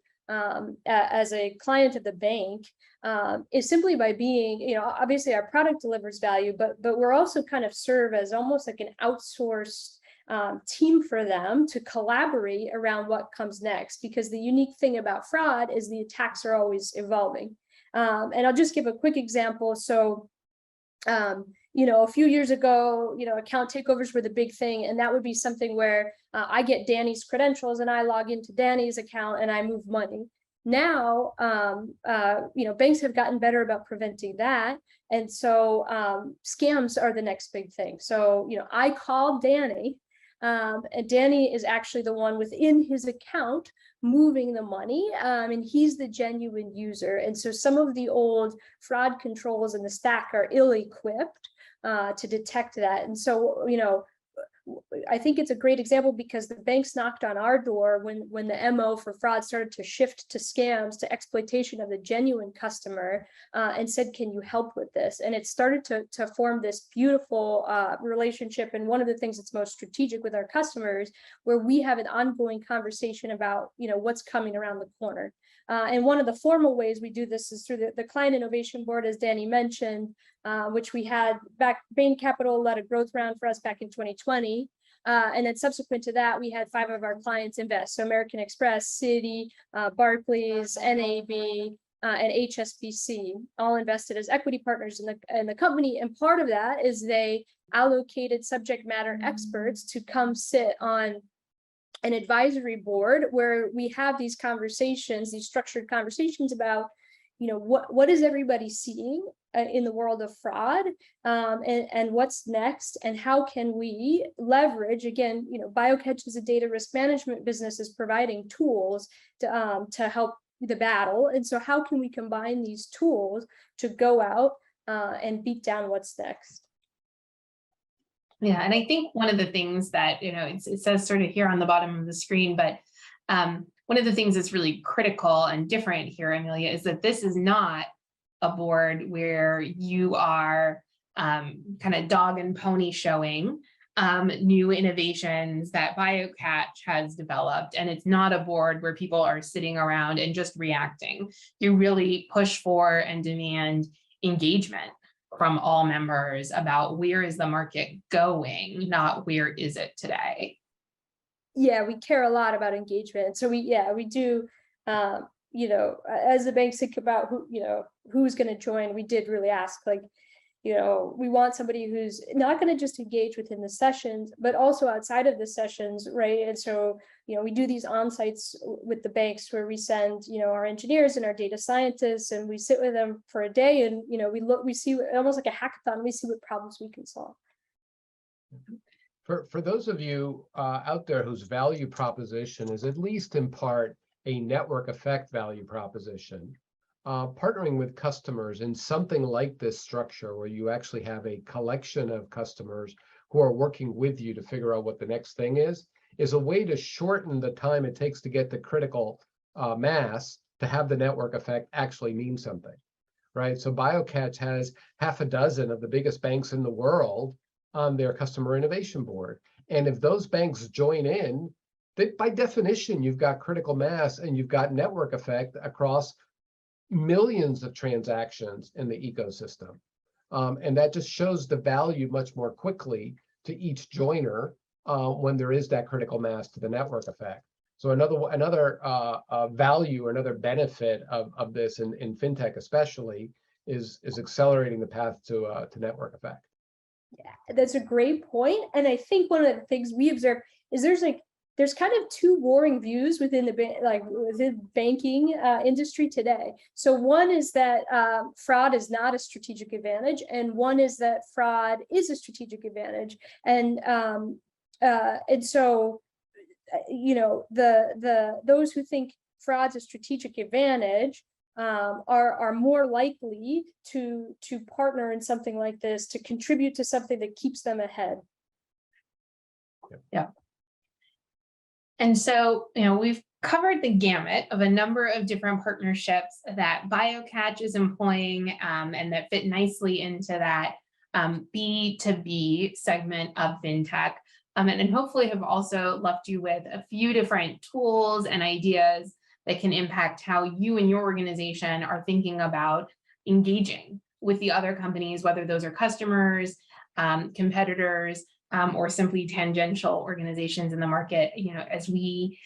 as a client of the bank is simply by being, obviously our product delivers value, but we're also kind of serve as almost like an outsourced team for them to collaborate around what comes next, because the unique thing about fraud is the attacks are always evolving. And I'll just give a quick example. So, a few years ago, account takeovers were the big thing. And that would be something where I get Danny's credentials and I log into Danny's account and I move money. Now, banks have gotten better about preventing that. And so scams are the next big thing. So, I called Danny. And Danny is actually the one within his account moving the money, and he's the genuine user. And so some of the old fraud controls in the stack are ill-equipped to detect that. And so, I think it's a great example because the banks knocked on our door when the MO for fraud started to shift to scams, to exploitation of the genuine customer, and said, can you help with this? And it started to form this beautiful relationship. And one of the things that's most strategic with our customers, where we have an ongoing conversation about, what's coming around the corner. And one of the formal ways we do this is through the client innovation board, as Danny mentioned, which we had Bain Capital led a growth round for us back in 2020. And then subsequent to that, we had 5 of our clients invest. So American Express, Citi, Barclays, NAB, and HSBC all invested as equity partners in the company. And part of that is they allocated subject matter experts to come sit on an advisory board where we have these conversations, these structured conversations about, what is everybody seeing in the world of fraud, and what's next, and how can we leverage, again, BioCatch is a data risk management business, is providing tools to help the battle. And so how can we combine these tools to go out, and beat down what's next. Yeah, and I think one of the things that, it says sort of here on the bottom of the screen, but one of the things that's really critical and different here, Amelia, is that this is not a board where you are kind of dog and pony showing new innovations that BioCatch has developed. And it's not a board where people are sitting around and just reacting. You really push for and demand engagement from all members about where is the market going, not where is it today. Yeah, we care a lot about engagement. So we do, as the banks think about who's going to join, we did really ask, we want somebody who's not going to just engage within the sessions, but also outside of the sessions, right? And so, we do these on-sites with the banks where we send, our engineers and our data scientists, and we sit with them for a day, and, we see almost like a hackathon, we see what problems we can solve. For those of you out there whose value proposition is at least in part a network effect value proposition, partnering with customers in something like this structure where you actually have a collection of customers who are working with you to figure out what the next thing is a way to shorten the time it takes to get the critical mass to have the network effect actually mean something, right? So BioCatch has half a dozen of the biggest banks in the world on their customer innovation board. And if those banks join in, by definition, you've got critical mass and you've got network effect across millions of transactions in the ecosystem. And that just shows the value much more quickly to each joiner when there is that critical mass to the network effect. So another value or another benefit of this in FinTech especially is accelerating the path to network effect. Yeah, that's a great point. And I think one of the things we observe is there's kind of two warring views within the banking industry today. So one is that fraud is not a strategic advantage, and one is that fraud is a strategic advantage. And so those who think fraud's a strategic advantage are more likely to partner in something like this, to contribute to something that keeps them ahead. Yeah. And so, we've covered the gamut of a number of different partnerships that BioCatch is employing and that fit nicely into that B2B segment of FinTech. And hopefully have also left you with a few different tools and ideas that can impact how you and your organization are thinking about engaging with the other companies, whether those are customers, competitors, or simply tangential organizations in the market. As we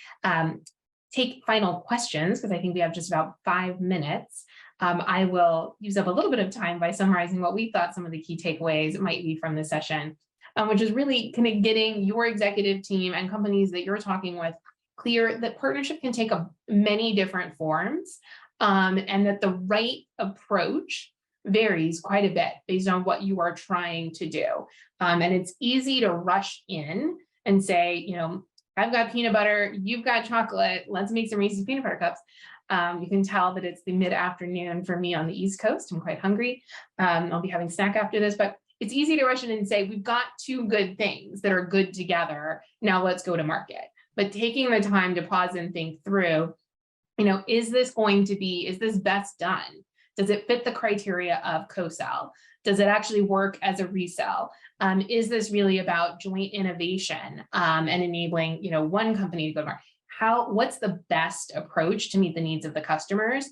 take final questions, because I think we have just about 5 minutes, I will use up a little bit of time by summarizing what we thought some of the key takeaways might be from this session, which is really kind of getting your executive team and companies that you're talking with clear that partnership can take many different forms, and that the right approach varies quite a bit based on what you are trying to do. And it's easy to rush in and say, I've got peanut butter, you've got chocolate, let's make some Reese's peanut butter cups. You can tell that it's the mid-afternoon for me on the East Coast. I'm quite hungry. I'll be having a snack after this, but it's easy to rush in and say, we've got two good things that are good together. Now let's go to market. But taking the time to pause and think through, is this best done? Does it fit the criteria of co-sell? Does it actually work as a resell? Is this really about joint innovation and enabling, one company to go to market? What's the best approach to meet the needs of the customers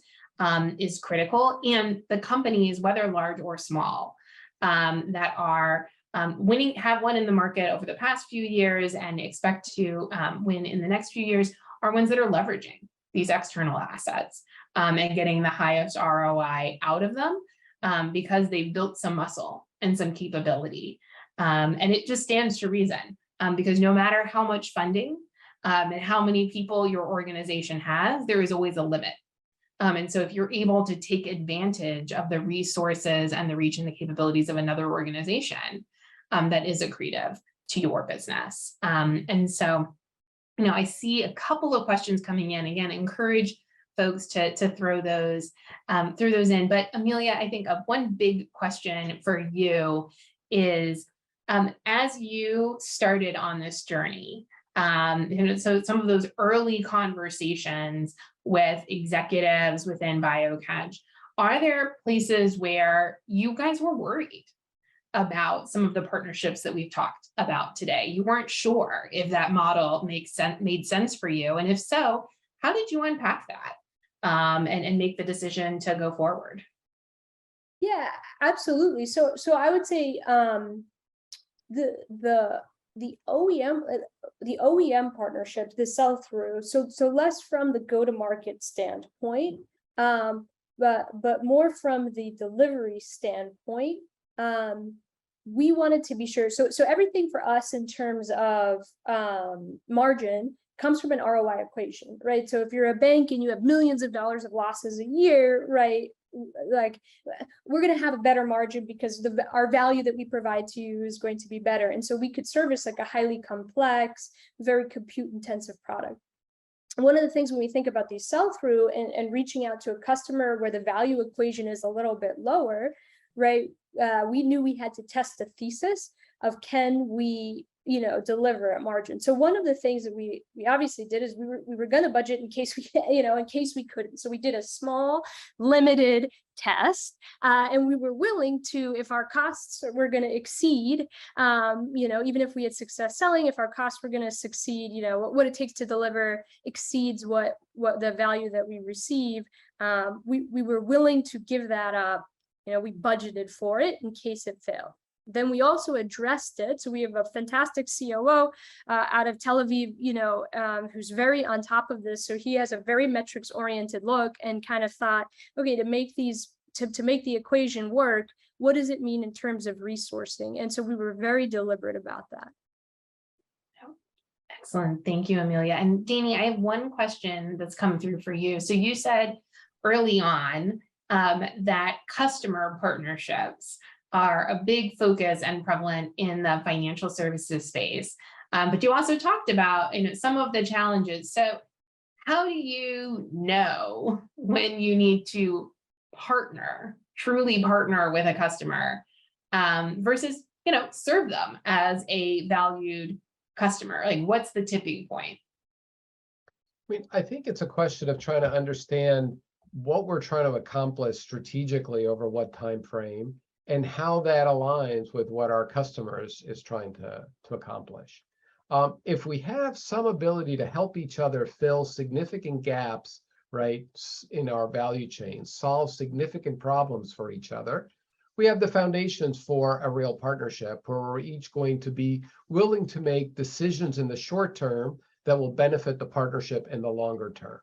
is critical. And the companies, whether large or small, that are have won in the market over the past few years and expect to win in the next few years are ones that are leveraging these external assets and getting the highest ROI out of them because they've built some muscle and some capability. And it just stands to reason because no matter how much funding and how many people your organization has, there is always a limit. And so if you're able to take advantage of the resources and the reach and the capabilities of another organization, that is accretive to your business. And so, I see a couple of questions coming in. Again, encourage folks to throw those in. But Amelia, I think one big question for you is, as you started on this journey, so some of those early conversations with executives within BioCatch, are there places where you guys were worried about some of the partnerships that we've talked about today? You weren't sure if that model made sense for you, and if so, how did you unpack that and make the decision to go forward? Yeah, absolutely. So I would say the OEM partnerships, the sell through, so less from the go-to-market standpoint, but more from the delivery standpoint. We wanted to be sure. So everything for us in terms of margin comes from an ROI equation, right? So if you're a bank and you have millions of dollars of losses a year, right? Like, we're going to have a better margin because our value that we provide to you is going to be better. And so we could service like a highly complex, very compute intensive product. One of the things when we think about these sell through and reaching out to a customer where the value equation is a little bit lower, right? We knew we had to test the thesis of, can we, deliver a margin. So one of the things that we obviously did is we were going to budget in case we, in case we couldn't. So we did a small, limited test, and we were willing to, if our costs were going to exceed, even if we had success selling, if our costs were going to succeed, what it takes to deliver exceeds what the value that we receive, we were willing to give that up. We budgeted for it in case it failed. Then we also addressed it. So we have a fantastic COO out of Tel Aviv, who's very on top of this. So he has a very metrics oriented look and kind of thought, okay, to make the equation work, what does it mean in terms of resourcing? And so we were very deliberate about that. Excellent. Thank you, Amelia. And Danny, I have one question that's come through for you. So you said early on that customer partnerships are a big focus and prevalent in the financial services space. But you also talked about some of the challenges. So how do you know when you need to truly partner with a customer versus, serve them as a valued customer? Like, what's the tipping point? I think it's a question of trying to understand what we're trying to accomplish strategically over what time frame, and how that aligns with what our customers is trying to accomplish. If we have some ability to help each other fill significant gaps, right, in our value chain, solve significant problems for each other, we have the foundations for a real partnership where we're each going to be willing to make decisions in the short term that will benefit the partnership in the longer term.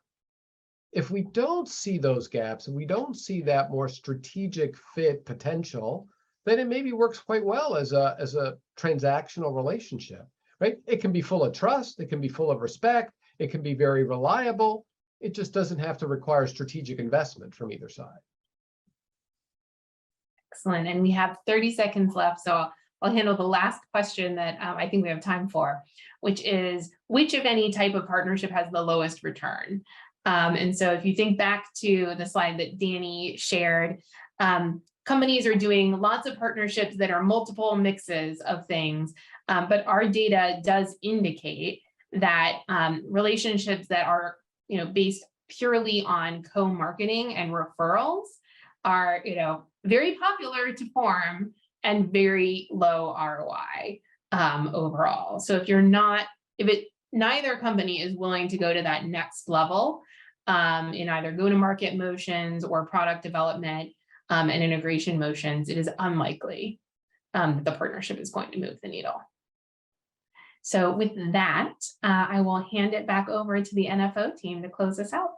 If we don't see those gaps and we don't see that more strategic fit potential, then it maybe works quite well as a transactional relationship, right? It can be full of trust, it can be full of respect, it can be very reliable. It just doesn't have to require strategic investment from either side. Excellent. And we have 30 seconds left, so I'll handle the last question that I think we have time for, which is, which of any type of partnership has the lowest return? And so if you think back to the slide that Danny shared, companies are doing lots of partnerships that are multiple mixes of things, but our data does indicate that relationships that are based purely on co-marketing and referrals are very popular to form and very low ROI overall. So if neither company is willing to go to that next level in either go-to-market motions or product development and integration motions, it is unlikely the partnership is going to move the needle. So with that, I will hand it back over to the NFO team to close this out.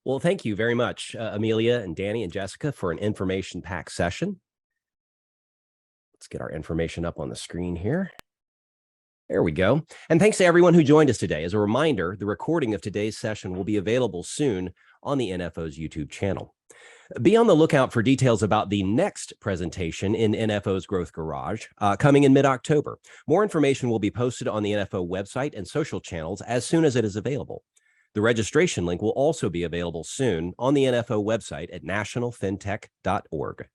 Well, thank you very much, Amelia and Danny and Jessica, for an information-packed session. Let's get our information up on the screen here. There we go. And thanks to everyone who joined us today. As a reminder, the recording of today's session will be available soon on the NFO's YouTube channel. Be on the lookout for details about the next presentation in NFO's Growth Garage coming in mid-October. More information will be posted on the NFO website and social channels as soon as it is available. The registration link will also be available soon on the NFO website at nationalfintech.org.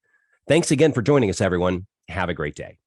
Thanks again for joining us, everyone. Have a great day.